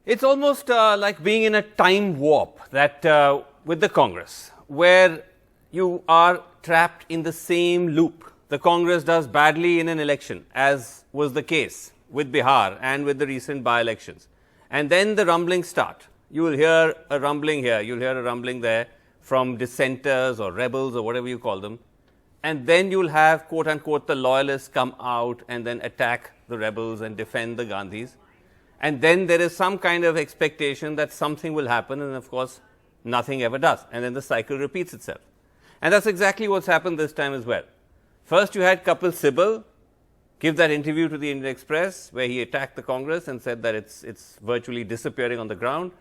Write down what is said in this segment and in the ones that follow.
It's almost like being in a time warp that with the Congress, where you are trapped in the same loop. The Congress does badly in an election, as was the case with Bihar and with the recent by-elections. And then the rumblings start. You will hear a rumbling here, you'll hear a rumbling there from dissenters or rebels or whatever you call them. And then you'll have, quote unquote, the loyalists come out and then attack the rebels and defend the Gandhis. And then there is some kind of expectation that something will happen, and of course, nothing ever does. And then the cycle repeats itself. And that's exactly what's happened this time as well. First, you had Kapil Sibal give that interview to the Indian Express, where he attacked the Congress and said that it's virtually disappearing on the ground.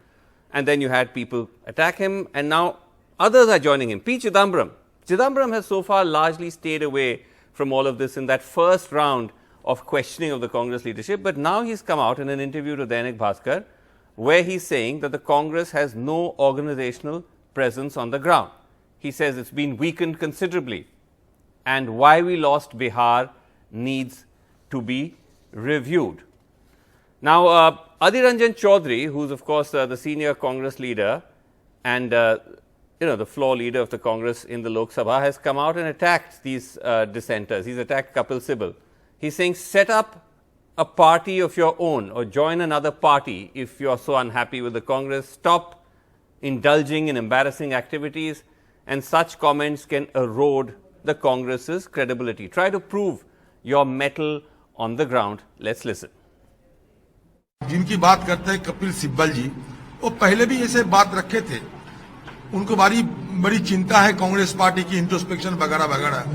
And then you had people attack him, and now others are joining him. P. Chidambaram. Chidambaram has so far largely stayed away from all of this in that first round of questioning of the Congress leadership, but now he's come out in an interview to Dainik Bhaskar, where he's saying that the Congress has no organizational presence on the ground. He says it's been weakened considerably, and why we lost Bihar needs to be reviewed. Now, Adhir Ranjan Chaudhary, who's of course the senior Congress leader and the floor leader of the Congress in the Lok Sabha, has come out and attacked these dissenters. He's attacked Kapil Sibal. He's saying, set up a party of your own or join another party if you're so unhappy with the Congress. Stop indulging in embarrassing activities, and such comments can erode the Congress's credibility. Try to prove your mettle on the ground. Let's listen. जिनकी बात करते हैं कपिल सिब्बल जी, वो पहले भी ऐसे बात रखे थे. उनको बड़ी चिंता है कांग्रेस पार्टी की इंट्रोस्पेक्शन वगैरह वगैरह.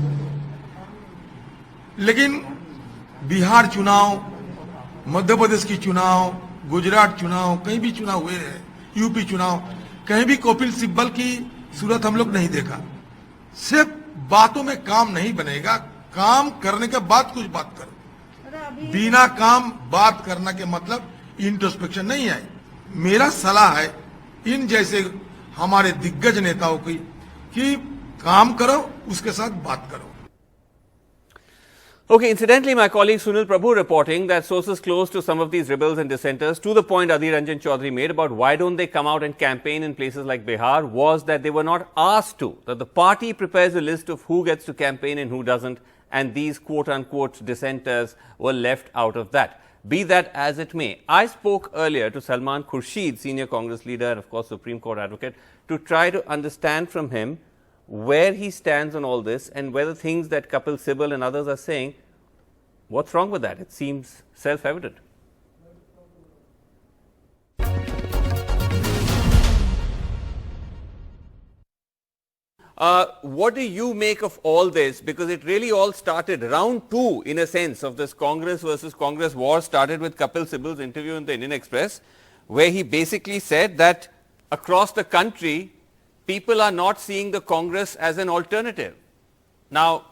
लेकिन बिहार चुनाव, मध्य प्रदेश की चुनाव, गुजरात चुनाव, कहीं भी चुनाव हुए हैं, यूपी चुनाव, कहीं भी कपिल सिब्बल की सूरत हम लोग नहीं देखा. सिर्फ बातों में काम नहीं बनेगा, काम करने के बाद कुछ बात करो. बिना काम बात करना के मतलब इंट्रोस्पेक्शन नहीं है. मेरा सलाह है इन जैसे हमारे दिग्गज नेताओं की कि काम करो, उसके साथ बात करो. Okay, incidentally, my colleague Sunil Prabhu reporting that sources close to some of these rebels and dissenters, to the point Adhir Ranjan Chaudhary made about why don't they come out and campaign in places like Bihar, was that they were not asked to, that the party prepares a list of who gets to campaign and who doesn't, and these quote unquote dissenters were left out of that. Be that as it may, I spoke earlier to Salman Khurshid, senior Congress leader and of course Supreme Court advocate, to try to understand from him where he stands on all this and whether things that Kapil Sibal and others are saying, what's wrong with that? It seems self-evident. What do you make of all this? Because it really all started, round two in a sense of this Congress versus Congress war started with Kapil Sibal's interview in the Indian Express, where he basically said that across the country, people are not seeing the Congress as an alternative. Now,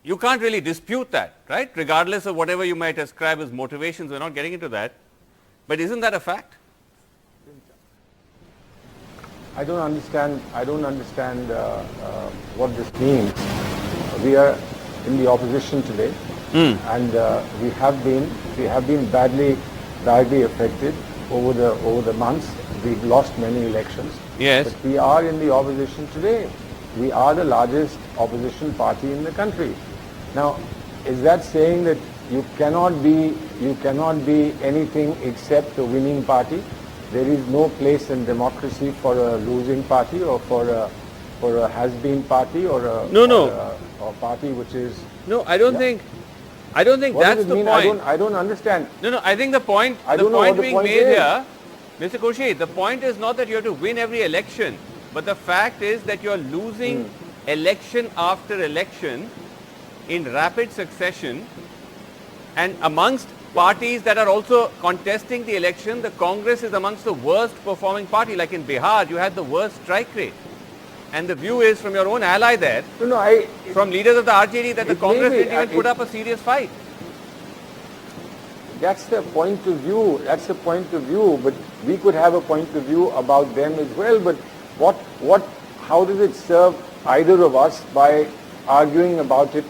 you can't really dispute that, right? Regardless of whatever you might ascribe as motivations, we're not getting into that. But isn't that a fact? I don't understand what this means. We are in the opposition today, and we have been badly affected over the months. We've lost many elections. Yes. But we are in the opposition today. We are the largest opposition party in the country. Now, is that saying that you cannot be anything except a winning party? There is no place in democracy for a losing party or for a has-been party or a party which is... No, I don't think that's the point. I don't understand. No, I think the point being made here, Mr. Khurshid, the point is not that you have to win every election, but the fact is that you are losing election after election in rapid succession, and amongst parties that are also contesting the election, the Congress is amongst the worst performing party. Like in Bihar, you had the worst strike rate. And the view is from your own ally there, from leaders of the RJD, that the Congress didn't even put up a serious fight. That's the point of view. But we could have a point of view about them as well. But how does it serve either of us by arguing about it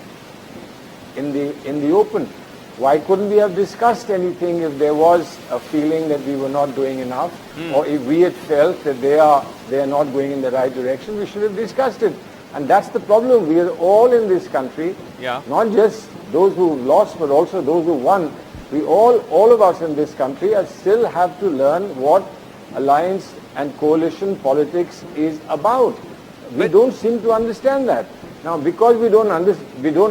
in the open? Why couldn't we have discussed anything if there was a feeling that we were not doing enough, or if we had felt that they are not going in the right direction? We should have discussed it. And that's the problem. We are all in this country, not just those who lost, but also those who won. We all of us in this country still have to learn what alliance and coalition politics is about. We don't seem to understand that. Now, because we don't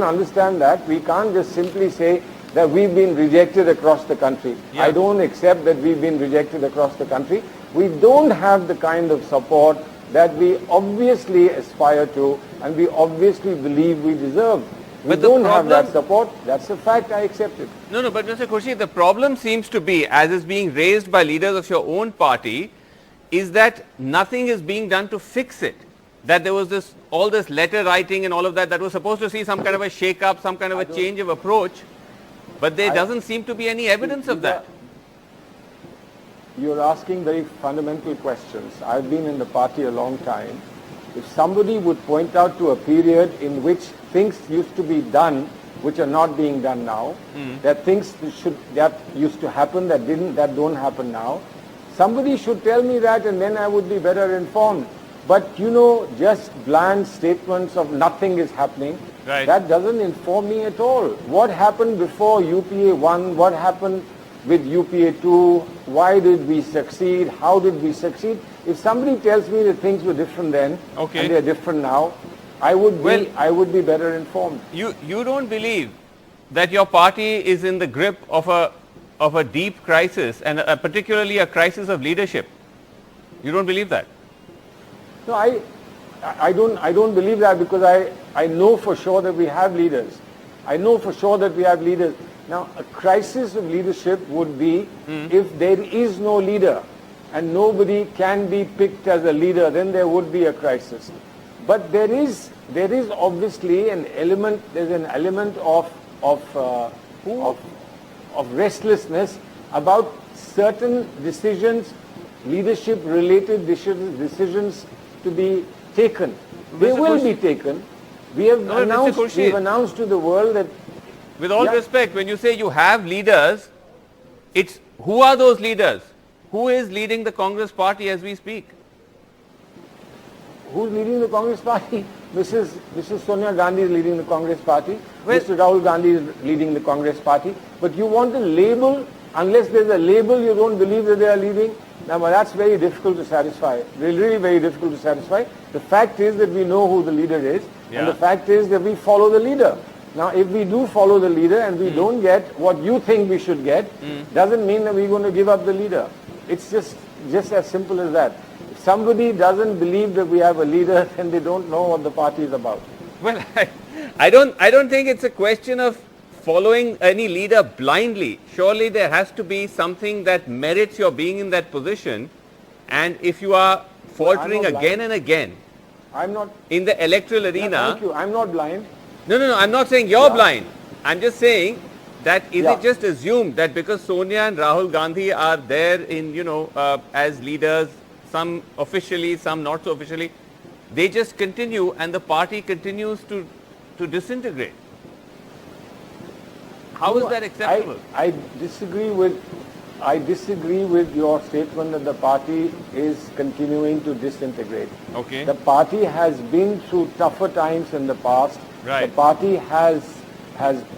understand that, we can't just simply say that we've been rejected across the country. I don't accept that we've been rejected across the country. We don't have the kind of support that we obviously aspire to and we obviously believe we deserve. We don't have that support. That's a fact. I accept it. No, but Mr. Khurshid, the problem seems to be, as is being raised by leaders of your own party, is that nothing is being done to fix it. That there was all this letter writing and all of that was supposed to see some kind of a shake-up, some kind of a change of approach, but there doesn't seem to be any evidence of that. You're asking very fundamental questions. I've been in the party a long time. If somebody would point out to a period in which things used to be done which are not being done now, that things that used to happen that don't happen now, somebody should tell me that, and then I would be better informed. But just bland statements of nothing is happening, that doesn't inform me at all. What happened before UPA 1? What happened with UPA 2? Why did we succeed? How did we succeed? If somebody tells me that things were different then and they're different now, I would be better informed. You don't believe that your party is in the grip of a deep crisis, and particularly a crisis of leadership? You don't believe that? No, I don't believe that, because I know for sure that we have leaders. I know for sure that we have leaders. Now, a crisis of leadership would be if there is no leader and nobody can be picked as a leader, then there would be a crisis. But there is obviously an element. There's an element of restlessness about certain decisions, leadership-related decisions to be taken. They will be taken. We have announced to the world that. With all respect, when you say you have leaders, who are those leaders? Who is leading the Congress party as we speak? Who's leading the Congress party? Mrs. Sonia Gandhi is leading the Congress party. Mr. Rahul Gandhi is leading the Congress party. But you want a label? Unless there's a label, you don't believe that they are leading? Now, that's very difficult to satisfy. Really very difficult to satisfy. The fact is that we know who the leader is, and the fact is that we follow the leader. Now, if we do follow the leader and we don't get what you think we should get, doesn't mean that we're going to give up the leader. It's just as simple as that. If somebody doesn't believe that we have a leader, then they don't know what the party is about. Well, I don't think it's a question of following any leader blindly. Surely there has to be something that merits your being in that position, and if you are faltering again and again in the electoral arena. Thank you. I'm not blind. No, I'm not saying you're blind. I'm just saying that is it just assumed that because Sonia and Rahul Gandhi are there in, as leaders, some officially, some not so officially, they just continue and the party continues to disintegrate? How is that acceptable? I disagree with your statement that the party is continuing to disintegrate. Okay. The party has been through tougher times in the past. Right. The party has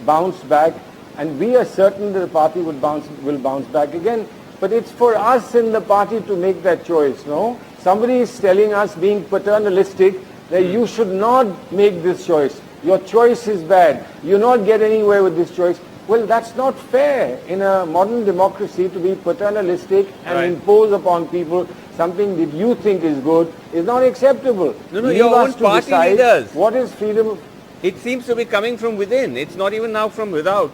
bounced back, and we are certain that the party will bounce back again. But it's for us in the party to make that choice, no? Somebody is telling us, being paternalistic, that you should not make this choice. Your choice is bad. You'll not get anywhere with this choice. Well, that's not fair in a modern democracy to be paternalistic and impose upon people something that you think is good is not acceptable. No, your own party leaders. What is freedom of... It seems to be coming from within. It's not even now from without.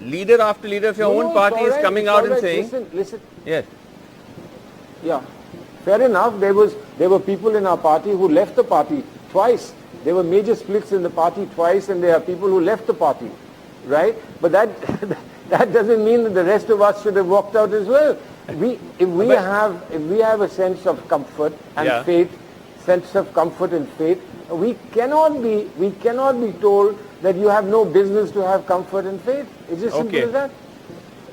Leader after leader of your own party is coming out and saying... Listen. Yes. Yeah. Fair enough. There were people in our party who left the party twice. There were major splits in the party twice, and there are people who left the party. Right? But that doesn't mean that the rest of us should have walked out as well. If we have a sense of comfort and faith, We cannot be told that you have no business to have comfort and faith. It's just simple as that.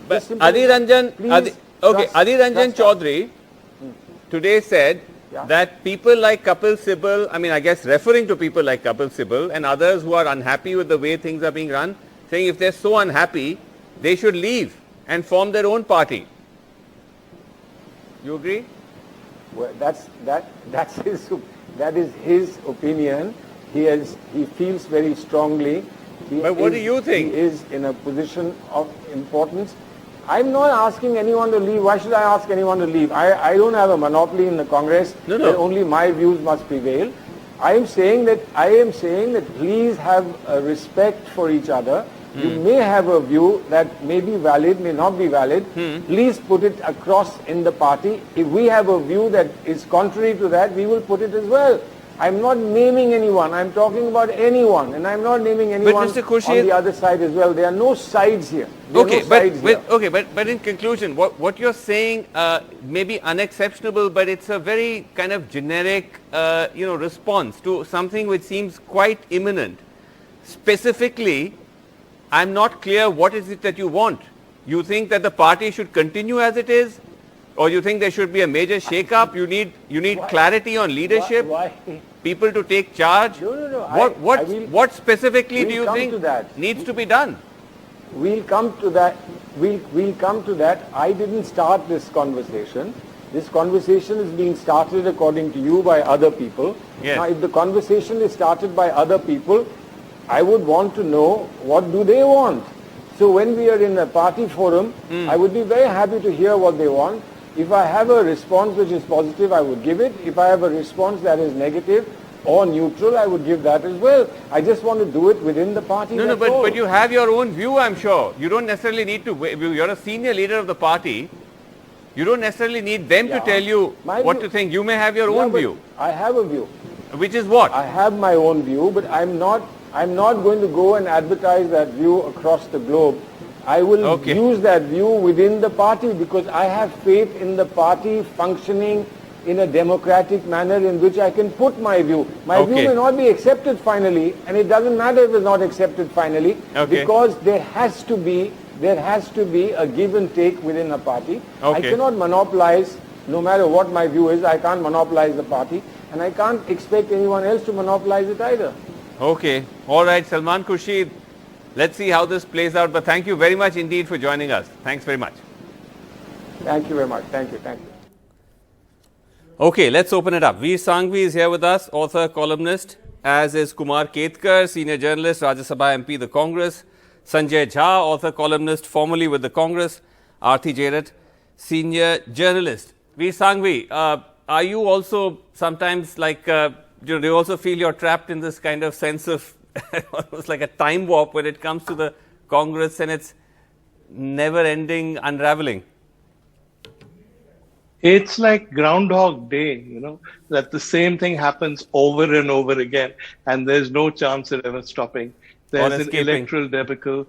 But Adhir Ranjan Chaudhary today said that people like Kapil Sibal, I mean, I guess referring to people like Kapil Sibal and others who are unhappy with the way things are being run, saying if they're so unhappy, they should leave and form their own party. You agree? Well, that is his opinion. He feels very strongly. But what do you think? He is in a position of importance. I'm not asking anyone to leave. Why should I ask anyone to leave? I don't have a monopoly in the Congress. No. That only my views must prevail. I am saying that please have a respect for each other. You may have a view that may be valid, may not be valid. Please put it across in the party. If we have a view that is contrary to that, we will put it as well. I'm not naming anyone. I'm talking about anyone, and I'm not naming anyone on the other side as well. There are no sides here. But in conclusion, what you're saying may be unexceptionable, but it's a very kind of generic, response to something which seems quite imminent. Specifically, I'm not clear what is it that you want. You think that the party should continue as it is, or you think there should be a major shake-up? You need clarity on leadership. Why? People to take charge. No. What specifically do you think needs to be done? We'll come to that. We'll come to that. I didn't start this conversation. This conversation is being started, according to you, by other people. Yes. Now, if the conversation is started by other people, I would want to know what do they want. So when we are in a party forum, I would be very happy to hear what they want. If I have a response which is positive, I would give it. If I have a response that is negative or neutral, I would give that as well. I just want to do it within the party. But you have your own view, I'm sure. You don't necessarily need to, you're a senior leader of the party. You don't necessarily need them to tell you what to think. You may have your own view. I have a view. Which is what? I have my own view, but I'm not going to go and advertise that view across the globe. I will use that view within the party because I have faith in the party functioning in a democratic manner in which I can put my view. My view may not be accepted finally, and it doesn't matter if it's not accepted finally, because there has to be a give and take within a party. I cannot monopolize, no matter what my view is, I can't monopolize the party, and I can't expect anyone else to monopolize it either. Okay. All right, Salman Khurshid. Let's see how this plays out. But thank you very much indeed for joining us. Thanks very much. Thank you very much. Thank you. Okay, let's open it up. Veer Sanghvi is here with us, author, columnist, as is Kumar Ketkar, senior journalist, Rajya Sabha MP, the Congress. Sanjay Jha, author, columnist, formerly with the Congress. Aarthi Jarat, senior journalist. Veer Sanghvi, are you also sometimes like, do you also feel you're trapped in this kind of sense of almost like a time warp when it comes to the Congress and its never-ending unraveling? It's like Groundhog Day, that the same thing happens over and over again, and there's no chance of ever stopping. There's an electoral debacle.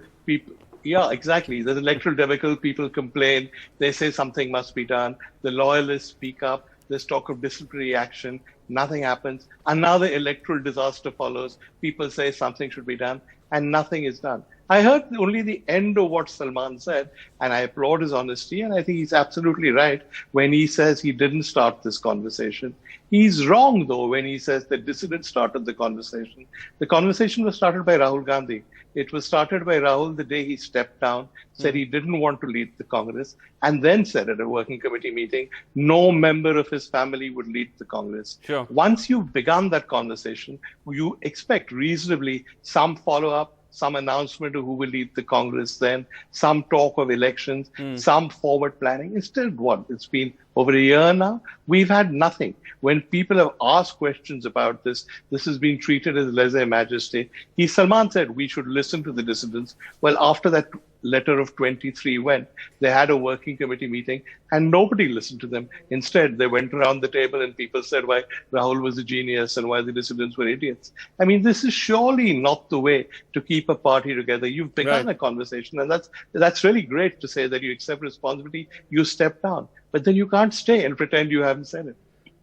Exactly. There's an electoral debacle. People complain. They say something must be done. The loyalists speak up. There's talk of disciplinary action. Nothing happens. Another electoral disaster follows. People say something should be done, and nothing is done. I heard only the end of what Salman said, and I applaud his honesty, and I think he's absolutely right when he says he didn't start this conversation. He's wrong, though, when he says the dissident started the conversation. The conversation was started by Rahul Gandhi. It was started by Rahul the day he stepped down, said he didn't want to lead the Congress, and then said at a working committee meeting, no member of his family would lead the Congress. Sure. Once you've begun that conversation, you expect reasonably some follow-up, some announcement of who will lead the Congress then, some talk of elections, some forward planning. Instead, what? It's been over a year now. We've had nothing. When people have asked questions about this, this has been treated as lèse-majesté. Salman said we should listen to the dissidents. Well, after that letter of 23 went, they had a working committee meeting and nobody listened to them. Instead, they went around the table and people said why Rahul was a genius and why the dissidents were idiots. I mean, this is surely not the way to keep a party together. You've begun a conversation, and that's really great to say that you accept responsibility, you step down. But then you can't stay and pretend you haven't said it.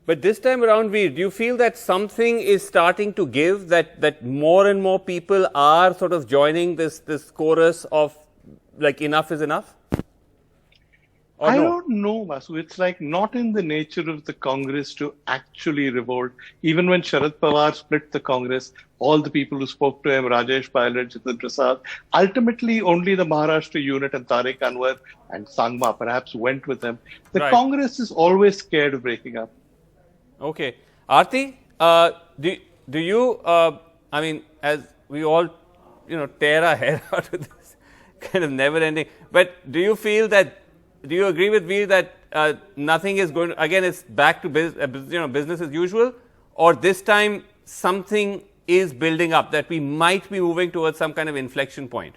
But this time around, Veer, do you feel that something is starting to give, that more and more people are sort of joining this chorus of like enough is enough? Or I no? don't know, Vasu. It's like not in the nature of the Congress to actually revolt. Even when Sharad Pawar split the Congress, all the people who spoke to him, Rajesh Pilot, Jitin Prasad, ultimately only the Maharashtra unit and Tariq Anwar and Sangma perhaps went with him. The Right. Congress is always scared of breaking up. Okay. Aarti, do you, I mean, as we all, tear our hair out of this kind of never ending, but do you feel that, do you agree with Veer that nothing is going to, again, it's back to business as usual, or this time something is building up that we might be moving towards some kind of inflection point?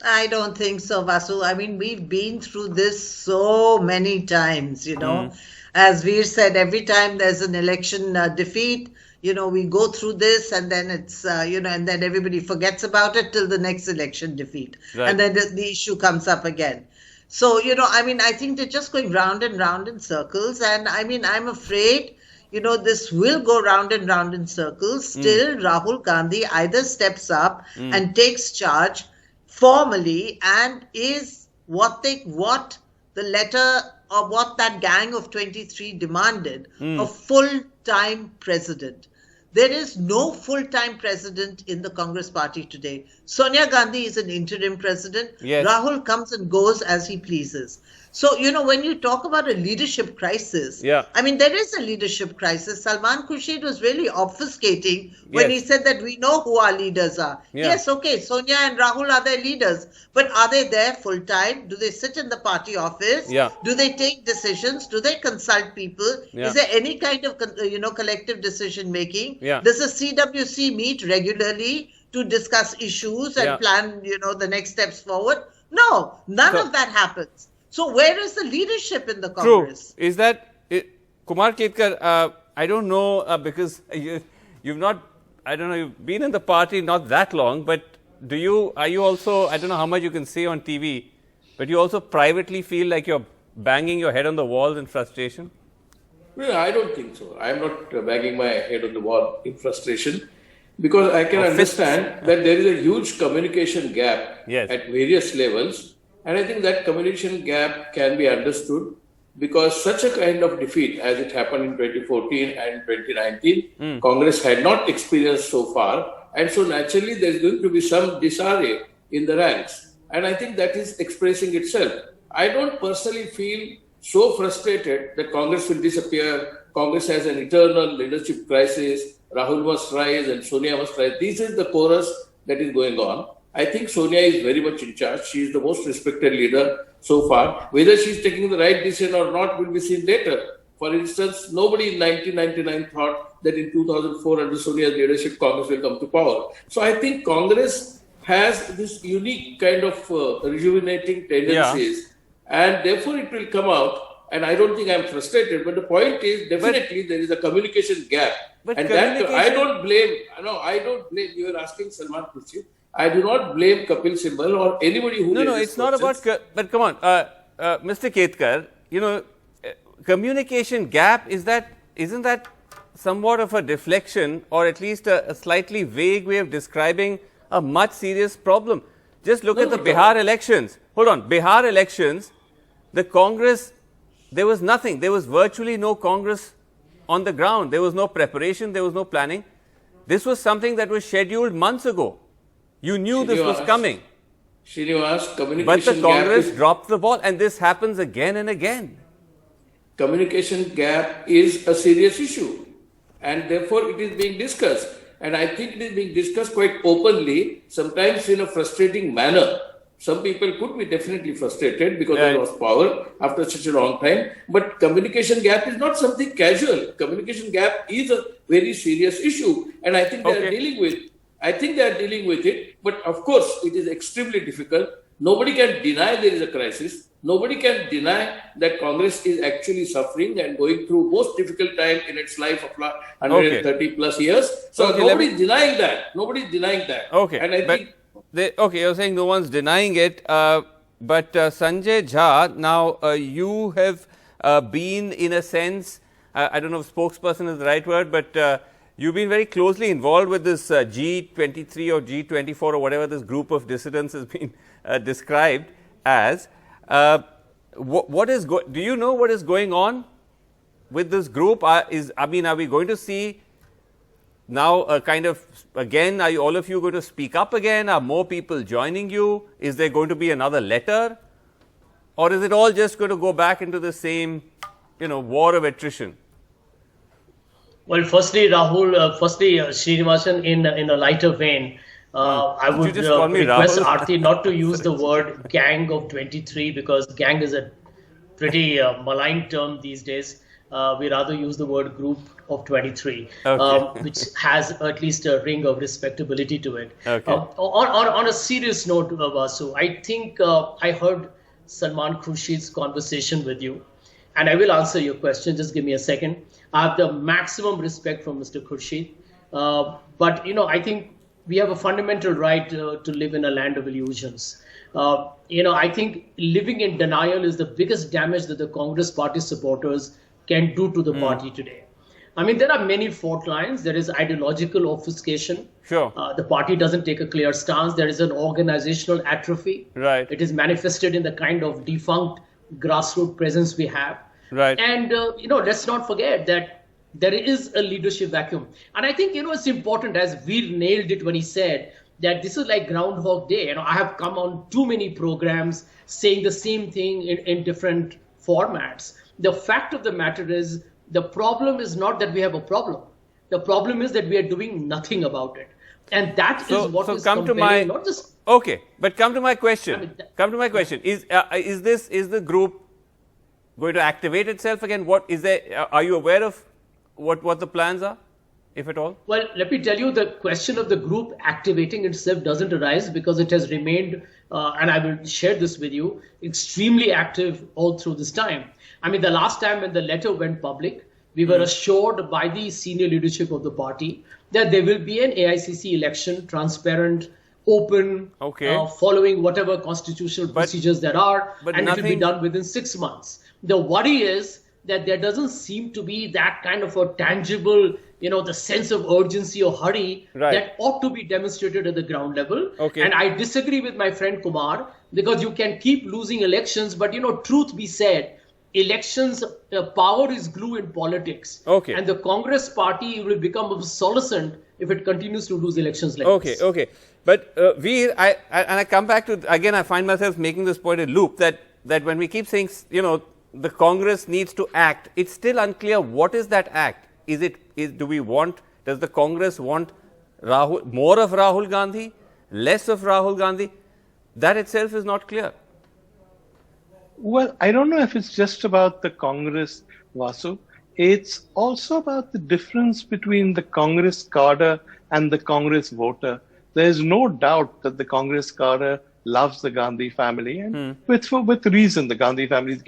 I don't think so, Vasu. I mean, we've been through this so many times, As Veer said, every time there's an election defeat, we go through this and then it's, and then everybody forgets about it till the next election defeat. Right. And then the issue comes up again. So, I mean, I think they're just going round and round in circles. And I mean, I'm afraid, this will go round and round in circles. Still, Rahul Gandhi either steps up and takes charge formally and is what the letter or what that gang of 23 demanded, a full-time president. There is no full-time president in the Congress party today. Sonia Gandhi is an interim president. Yes. Rahul comes and goes as he pleases. So, when you talk about a leadership crisis, I mean, there is a leadership crisis. Salman Khurshid was really obfuscating when he said that we know who our leaders are. Yes, okay, Sonia and Rahul are their leaders. But are they there full time? Do they sit in the party office? Do they take decisions? Do they consult people? Is there any kind of, collective decision making? Does the CWC meet regularly to discuss issues and plan, the next steps forward? No, none of that happens. So where is the leadership in the Congress? True. Is that, Kumar Ketkar, I don't know because you've not, I don't know, you've been in the party not that long, but are you also, I don't know how much you can say on TV, but you also privately feel like you're banging your head on the wall in frustration? No, I don't think so. I'm not banging my head on the wall in frustration because I can understand that there is a huge communication gap at various levels. And I think that communication gap can be understood because such a kind of defeat as it happened in 2014 and 2019, Congress had not experienced so far. And so naturally, there's going to be some disarray in the ranks. And I think that is expressing itself. I don't personally feel so frustrated that Congress will disappear. Congress has an eternal leadership crisis. Rahul must rise and Sonia must rise. This is the chorus that is going on. I think Sonia is very much in charge. She is the most respected leader so far. Whether she is taking the right decision or not will be seen later. For instance, nobody in 1999 thought that in 2004 under Sonia's leadership, Congress will come to power. So I think Congress has this unique kind of rejuvenating tendencies and therefore it will come out. And I don't think I'm frustrated, but the point is definitely there is a communication gap. And that I don't blame, you were asking Salman Khurshid. I do not blame Kapil Sibal or anybody who... No, it's not about... But come on, Mr. Ketkar, communication gap, isn't that somewhat of a deflection or at least a slightly vague way of describing a much serious problem? Just look at the Bihar elections. Hold on, Bihar elections, the Congress, there was nothing. There was virtually no Congress on the ground. There was no preparation. There was no planning. This was something that was scheduled months ago. You knew this was coming. Srinivas, communication but the Congress dropped the ball, and this happens again and again. Communication gap is a serious issue, and therefore it is being discussed. And I think it is being discussed quite openly, sometimes in a frustrating manner. Some people could be definitely frustrated because they lost power after such a long time. But communication gap is not something casual. Communication gap is a very serious issue, and I think they are dealing with. I think they are dealing with it, but of course it is extremely difficult. Nobody can deny there is a crisis. Nobody can deny that Congress is actually suffering and going through most difficult time in its life of 130 plus years. So nobody is denying that. Nobody is denying that. Okay. And I think... you're saying no one's denying it. But Sanjay Jha, now you have been in a sense I don't know if spokesperson is the right word, but you've been very closely involved with this G23 or G24 or whatever this group of dissidents has been described as. Do you know what is going on with this group? Are we going to see now a kind of, again, are all of you going to speak up again? Are more people joining you? Is there going to be another letter? Or is it all just going to go back into the same, war of attrition? Well, firstly, Rahul, Srinivasan, in a lighter vein, I would request Aarti not to use the word gang of 23 because gang is a pretty malign term these days. We rather use the word group of 23, which has at least a ring of respectability to it. Okay. On a serious note, Vasu, I think I heard Salman Khurshid's conversation with you, and I will answer your question. Just give me a second. I have the maximum respect for Mr. Khurshid, but I think we have a fundamental right to live in a land of illusions. I think living in denial is the biggest damage that the Congress party supporters can do to the party today. I mean, there are many fault lines. There is ideological obfuscation. Sure. The party doesn't take a clear stance. There is an organizational atrophy. Right. It is manifested in the kind of defunct grassroots presence we have. Right. And, let's not forget that there is a leadership vacuum. And I think, it's important, as Veer nailed it when he said that this is like Groundhog Day. I have come on too many programs saying the same thing in different formats. The fact of the matter is, the problem is not that we have a problem. The problem is that we are doing nothing about it. And that is what is compelling, not just... Okay, but come to my question. Is the group going to activate itself again? Are you aware of what the plans are, if at all? Well, let me tell you, the question of the group activating itself doesn't arise because it has remained, and I will share this with you, extremely active all through this time. I mean, the last time when the letter went public, we were assured by the senior leadership of the party that there will be an AICC election, transparent, open, following whatever constitutional procedures there are, and it will be done within 6 months. The worry is that there doesn't seem to be that kind of a tangible, the sense of urgency or hurry that ought to be demonstrated at the ground level. Okay. And I disagree with my friend Kumar, because you can keep losing elections, but truth be said, elections, power is glue in politics. Okay. And the Congress party will become obsolescent if it continues to lose elections like this. Okay. But Veer, I come back to, again, I find myself making this point in loop that when we keep saying, the Congress needs to act, it's still unclear what is that act. Does the Congress want more of Rahul Gandhi, less of Rahul Gandhi? That itself is not clear. Well, I don't know if it's just about the Congress, Vasu. It's also about the difference between the Congress cadre and the Congress voter. There's no doubt that the Congress cadre loves the Gandhi family, and with reason. The Gandhi family is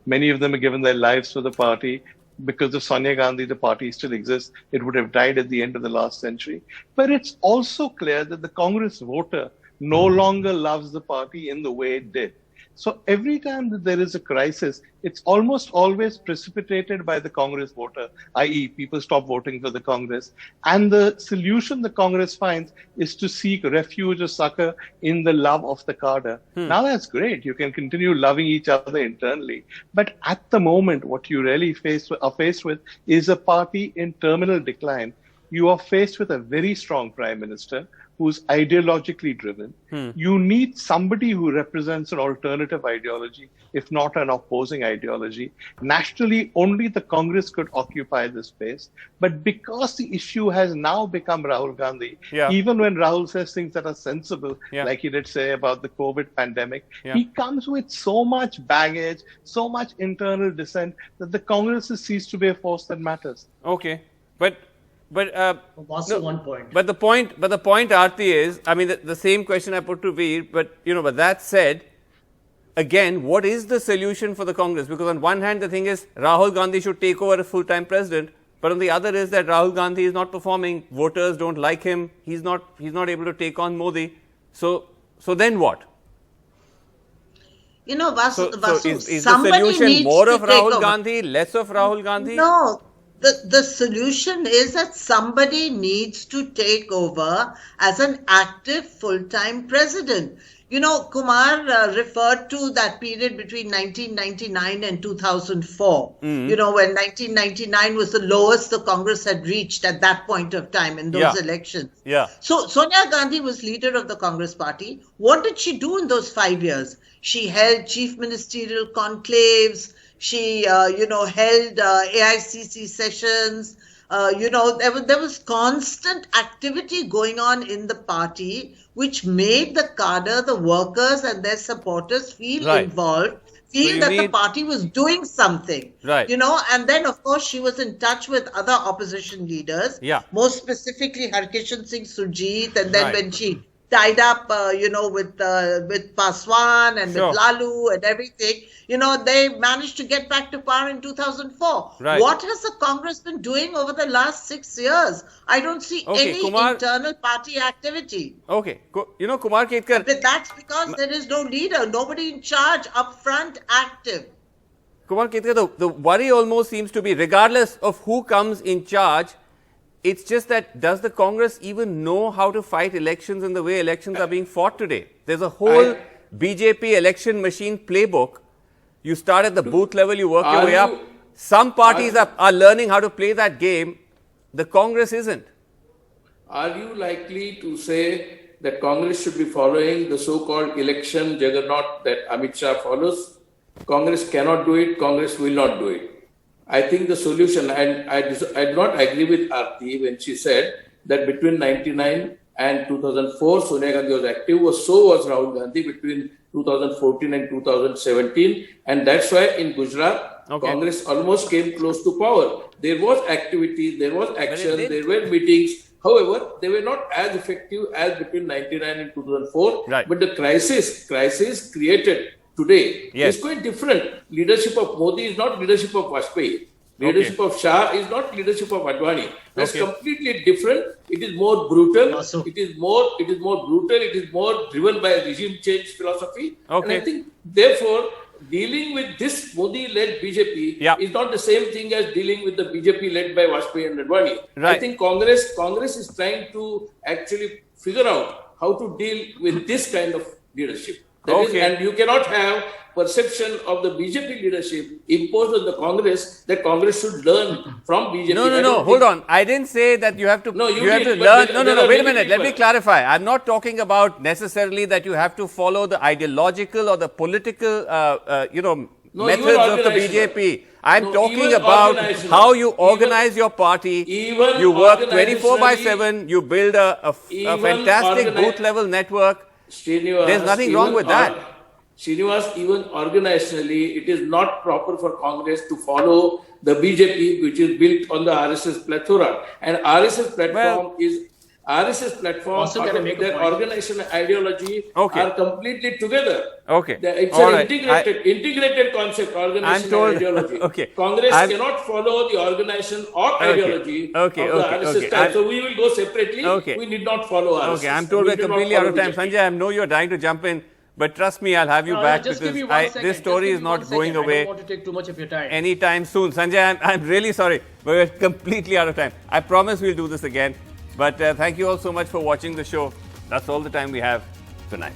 many of them have given their lives for the party. Because of Sonia Gandhi, the party still exists. It would have died at the end of the last century. But it's also clear that the Congress voter no longer loves the party in the way it did. So every time that there is a crisis, it's almost always precipitated by the Congress voter, i.e. people stop voting for the Congress. And the solution the Congress finds is to seek refuge or succor in the love of the cadre. Now that's great. You can continue loving each other internally. But at the moment, what you really are faced with is a party in terminal decline. You are faced with a very strong prime minister who's ideologically driven. You need somebody who represents an alternative ideology, if not an opposing ideology. Nationally, only the Congress could occupy this space. But because the issue has now become Rahul Gandhi, even when Rahul says things that are sensible, like he did say about the COVID pandemic, he comes with so much baggage, so much internal dissent, that the Congress has ceased to be a force that matters. Okay. But one point. But the point, Aarti, is, I mean, the same question I put to Veer, but that said, again, what is the solution for the Congress? Because on one hand, the thing is, Rahul Gandhi should take over as full-time president, but on the other is that Rahul Gandhi is not performing, voters don't like him, he's not able to take on Modi. So then what? You know, Vasu, is the somebody solution needs more to of take Rahul over. Gandhi, less of Rahul Gandhi? No, the solution is that somebody needs to take over as an active full-time president. You know, Kumar referred to that period between 1999 and 2004. You know, when 1999 was the lowest the Congress had reached at that point of time in those elections. Yeah. So Sonia Gandhi was leader of the Congress party. What did she do in those 5 years? She held chief ministerial conclaves. She, held AICC sessions. There was constant activity going on in the party, which made the cadre, the workers and their supporters feel involved, feel that the party was doing something. Right. You know, and then, of course, she was in touch with other opposition leaders, most specifically Harkishan Singh Surjeet, and then when she tied up, with Paswan and with Lalu and everything, they managed to get back to power in 2004. Right. What has the Congress been doing over the last 6 years? I don't see any internal party activity. Okay. Kumar Ketkar. But that's because there is no leader, nobody in charge, up front, active. Kumar Ketkar, the worry almost seems to be, regardless of who comes in charge, it's just that, does the Congress even know how to fight elections in the way elections are being fought today? There's a whole BJP election machine playbook. You start at the booth level, you work your way up. Some parties are learning how to play that game. The Congress isn't. Are you likely to say that Congress should be following the so-called election juggernaut that Amit Shah follows? Congress cannot do it, Congress will not do it. I think the solution, and I do not agree with Aarti when she said that between 1999 and 2004, Sonia Gandhi was active, so was Rahul Gandhi between 2014 and 2017. And that's why in Gujarat, Congress almost came close to power. There was activity, there was action, there were meetings. However, they were not as effective as between 1999 and 2004. Right. But the crisis created today is quite different. Leadership of Modi is not leadership of Vajpayee. Leadership of Shah is not leadership of Advani. That's completely different. It is more brutal. It is more brutal. It is more driven by regime change philosophy. And I think, therefore, dealing with this Modi-led BJP is not the same thing as dealing with the BJP led by Vajpayee and Advani. Right. I think Congress is trying to actually figure out how to deal with this kind of leadership. And you cannot have perception of the BJP leadership imposed on the Congress that Congress should learn from BJP. No. Hold on. I didn't say that you have to. No, you have to learn. No. Wait a minute. Let me clarify. I'm not talking about necessarily that you have to follow the ideological or the political, methods of the BJP. I'm talking about how you organize your party. You work 24/7. You build a fantastic booth level network. There's nothing wrong with that. Srinivas, even organizationally, it is not proper for Congress to follow the BJP, which is built on the RSS plethora. And RSS platform their organization and ideology are completely together. It's an integrated concept, organization and ideology. Congress cannot follow the organization or ideology of the RSS type. So we will go separately. We need not follow RSS. Okay, I'm told we're completely out of time. Sanjay, I know you're dying to jump in. But trust me, I'll have you back because this story is not going away. I don't want to take too much of your time. Anytime soon. Sanjay, I'm really sorry, but we're completely out of time. I promise we'll do this again. But thank you all so much for watching the show. That's all the time we have tonight.